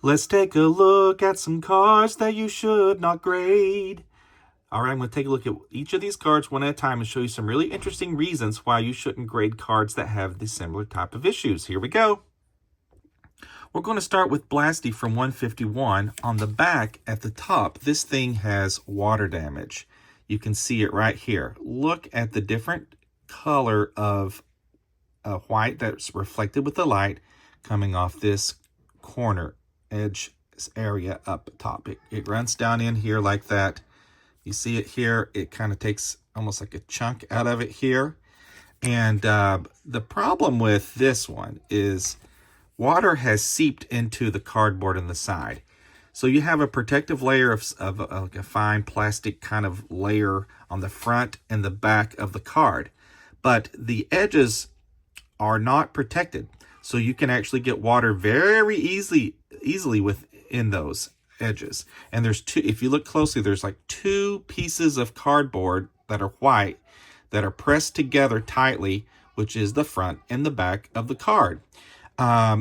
Let's take a look at some cards that you should not grade. All right, I'm going to take a look at each of these cards one at a time and show you some really interesting reasons why you shouldn't grade cards that have the similar type of issues. Here we go. We're going to start with Blastoise from 151. On the back at the top, this thing has water damage. You can see it right here. Look at the different color of white that's reflected with the light coming off this corner edge area up top. It runs down in here like that. You see it here. It kind of takes almost like a chunk out of it here. And the problem with this one is water has seeped into the cardboard on the side. So you have a protective layer of a fine plastic kind of layer on the front and the back of the card. But the edges are not protected. So you can actually get water very easily within those edges. And there's two, if you look closely, there's like two pieces of cardboard that are white that are pressed together tightly, which is the front and the back of the card.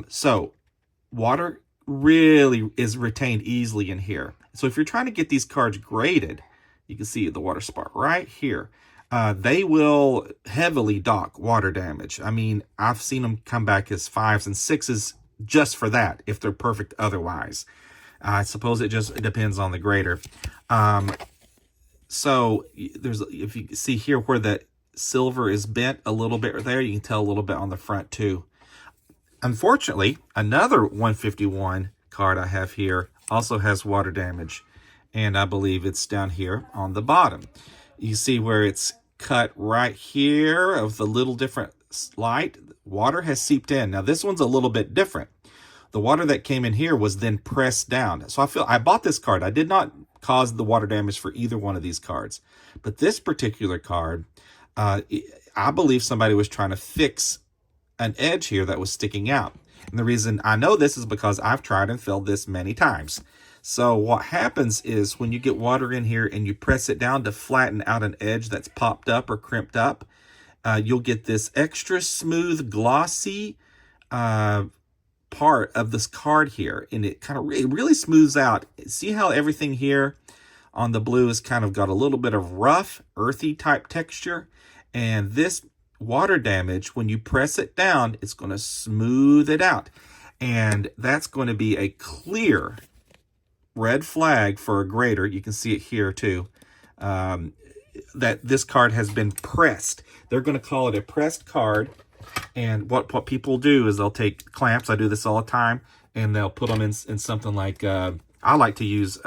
So water really is retained easily in here. So if you're trying to get these cards graded, you can see the water spot right here. They will heavily dock water damage. I mean, I've seen them come back as 5s and 6s just for that, if they're perfect otherwise. I suppose it just depends on the grader. So if you see here where the silver is bent a little bit there, you can tell a little bit on the front too. Unfortunately, another 151 card I have here also has water damage, and I believe it's down here on the bottom. You see where it's cut right here of the little different light. Water has seeped in. Now this one's a little bit different. The water that came in here was then pressed down. So I bought this card. I did not cause the water damage for either one of these cards. But this particular card, I believe somebody was trying to fix an edge here that was sticking out. And the reason I know this is because I've tried and filled this many times. So what happens is when you get water in here and you press it down to flatten out an edge that's popped up or crimped up, you'll get this extra smooth, glossy part of this card here. And it really smooths out. See how everything here on the blue has kind of got a little bit of rough, earthy type texture? And this water damage, when you press it down, it's going to smooth it out. And that's going to be a clear red flag for a grader. You can see it here too, that this card has been pressed. They're going to call it a pressed card. And what people do is they'll take clamps. I do this all the time, and they'll put them in something like, I like to use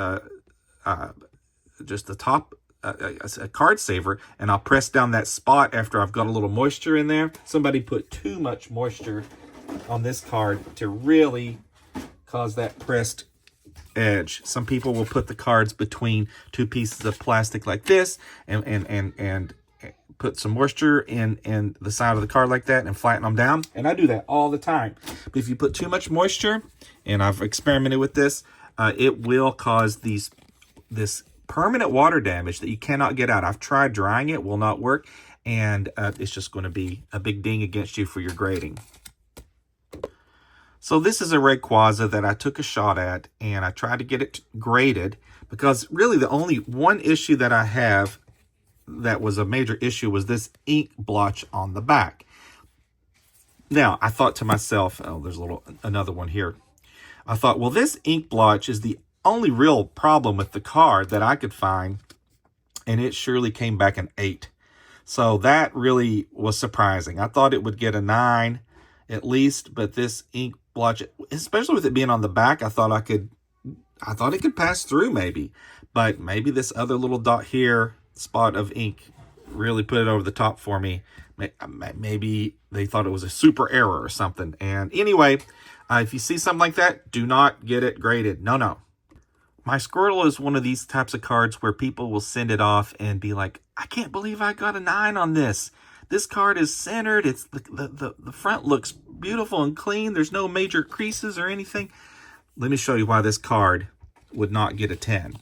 just the top, a card saver, and I'll press down that spot after I've got a little moisture in there. Somebody put too much moisture on this card to really cause that pressed edge. Some people will put the cards between two pieces of plastic like this and put some moisture in the side of the card like that and flatten them down. And I do that all the time. But if you put too much moisture, and I've experimented with this, it will cause this permanent water damage that you cannot get out. I've tried drying it, will not work, and it's just going to be a big ding against you for your grading. So this is a Rayquaza that I took a shot at, and I tried to get it graded because really the only one issue that I have that was a major issue was this ink blotch on the back. Now, I thought to myself, oh, there's another one here. I thought, well, this ink blotch is the only real problem with the card that I could find, and it surely came back an 8. So that really was surprising. I thought it would get a 9 at least, but this ink blotch, especially with it being on the back, I thought it could pass through maybe. But maybe this other little dot here, spot of ink, really put it over the top for me. Maybe they thought it was a super error or something. And anyway, if you see something like that, do not get it graded. No. My Squirtle is one of these types of cards where people will send it off and be like, I can't believe I got a 9 on this. This card is centered. It's the front looks beautiful and clean. There's no major creases or anything. Let me show you why this card would not get a 10.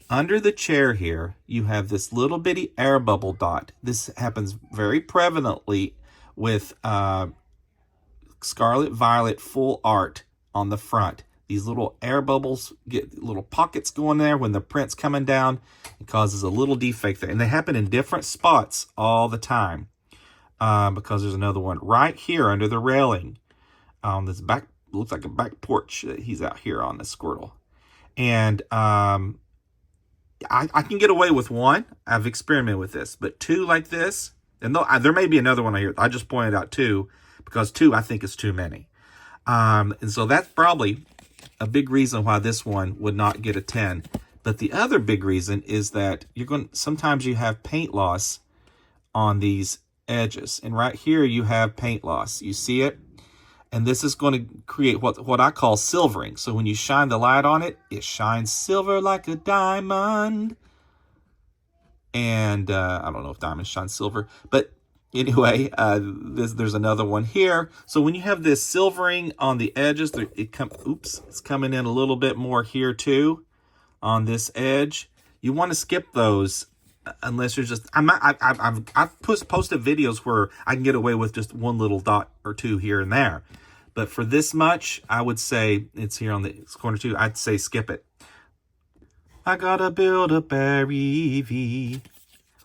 Under the chair here, you have this little bitty air bubble dot. This happens very prevalently with Scarlet Violet full art on the front. these little air bubbles get little pockets going there when the print's coming down. It causes a little defect there. And they happen in different spots all the time. Because there's another one right here under the railing. This back, looks like a back porch that he's out here on the Squirtle. And I can get away with one. I've experimented with this. But two like this, and there may be another one here. I just pointed out two, because two I think is too many. And so that's probably a big reason why this one would not get a 10. But the other big reason is that sometimes you have paint loss on these edges. And right here you have paint loss. You see it? And this is going to create what I call silvering. So when you shine the light on it, it shines silver like a diamond. And I don't know if diamonds shine silver, but anyway, there's another one here. So when you have this silvering on the edges, it's coming in a little bit more here too on this edge. You want to skip those unless you're just, I've posted videos where I can get away with just one little dot or two here and there. But for this much, I would say, it's here on the corner too, I'd say skip it. I gotta build a berry Eevee.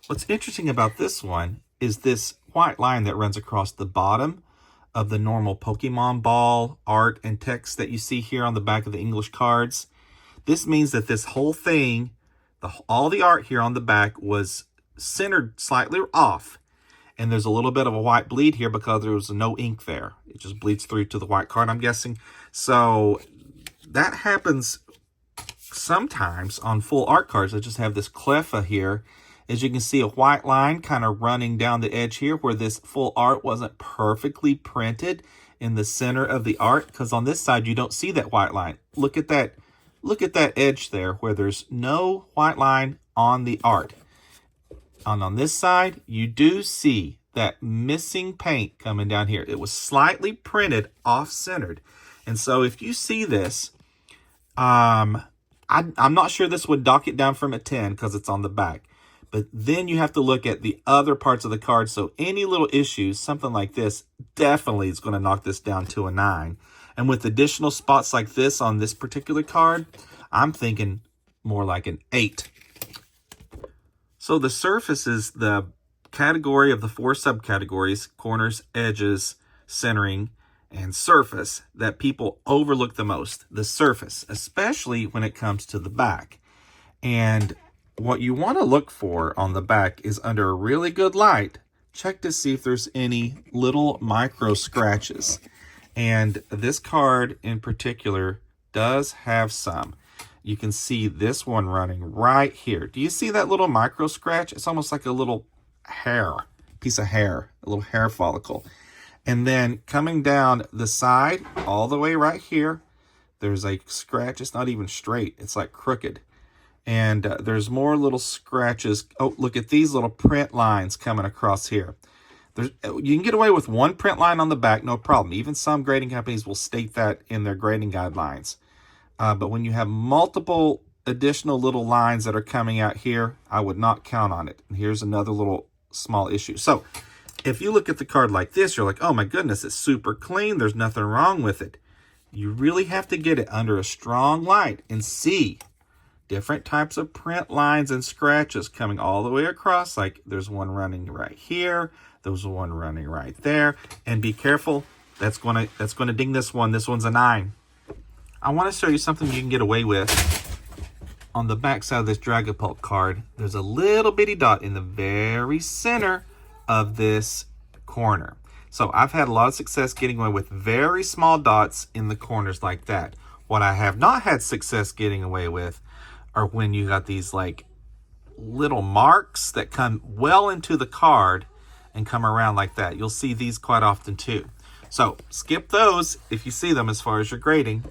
What's interesting about this one is this white line that runs across the bottom of the normal Pokemon ball art and text that you see here on the back of the English cards. This means that this whole thing, all the art here on the back was centered slightly off. And there's a little bit of a white bleed here because there was no ink there. It just bleeds through to the white card, I'm guessing. So that happens sometimes on full art cards that just have this cleffa here. As you can see, a white line kind of running down the edge here where this full art wasn't perfectly printed in the center of the art. Because on this side, you don't see that white line. Look at that. Look at that edge there where there's no white line on the art. And on this side, you do see that missing paint coming down here. It was slightly printed off-centered. And so if you see this, I'm not sure this would dock it down from a 10 because it's on the back. But then you have to look at the other parts of the card. So any little issues, something like this, definitely is going to knock this down to a 9. And with additional spots like this on this particular card, I'm thinking more like an 8. So the surface is the category of the 4 subcategories: corners, edges, centering, and surface, that people overlook the most. The surface, especially when it comes to the back. And what you want to look for on the back is, under a really good light, check to see if there's any little micro scratches. And this card in particular does have some. You can see this one running right here. Do you see that little micro scratch? It's almost like a little piece of hair, a little hair follicle. And then coming down the side, all the way right here, there's a scratch. It's not even straight. It's like crooked. And there's more little scratches. Oh, look at these little print lines coming across here. You can get away with one print line on the back, no problem. Even some grading companies will state that in their grading guidelines. But when you have multiple additional little lines that are coming out here, I would not count on it. And here's another little small issue. So if you look at the card like this, you're like, oh my goodness, it's super clean. There's nothing wrong with it. You really have to get it under a strong light and see different types of print lines and scratches coming all the way across. Like there's one running right here. There's one running right there. And be careful. That's going to ding this one. This one's a 9. I want to show you something you can get away with. On the back side of this Dragapult card, there's a little bitty dot in the very center of this corner. So I've had a lot of success getting away with very small dots in the corners like that. What I have not had success getting away with are when you got these like little marks that come well into the card and come around like that. You'll see these quite often too. So skip those if you see them as far as your grading.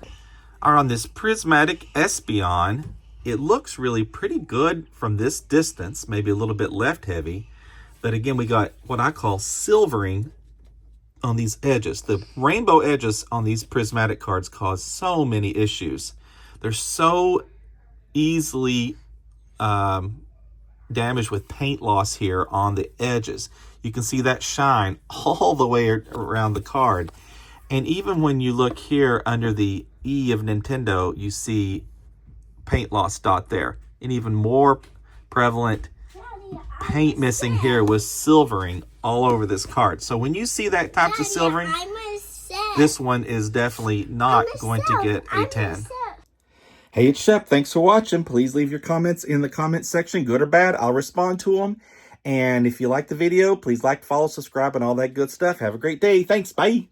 Are on this prismatic Espeon, it looks really pretty good from this distance, maybe a little bit left heavy. But again, we got what I call silvering on these edges. The rainbow edges on these prismatic cards cause so many issues. They're so easily damaged with paint loss here on the edges. You can see that shine all the way around the card. And even when you look here under the E of Nintendo, you see paint loss dot there. And even more prevalent paint missing here was silvering all over this card. So when you see that types of silvering, this one is definitely not going to get a 10. Hey, it's Shep. Thanks for watching. Please leave your comments in the comment section, good or bad. I'll respond to them. And if you like the video, please like, follow, subscribe, and all that good stuff. Have a great day. Thanks. Bye.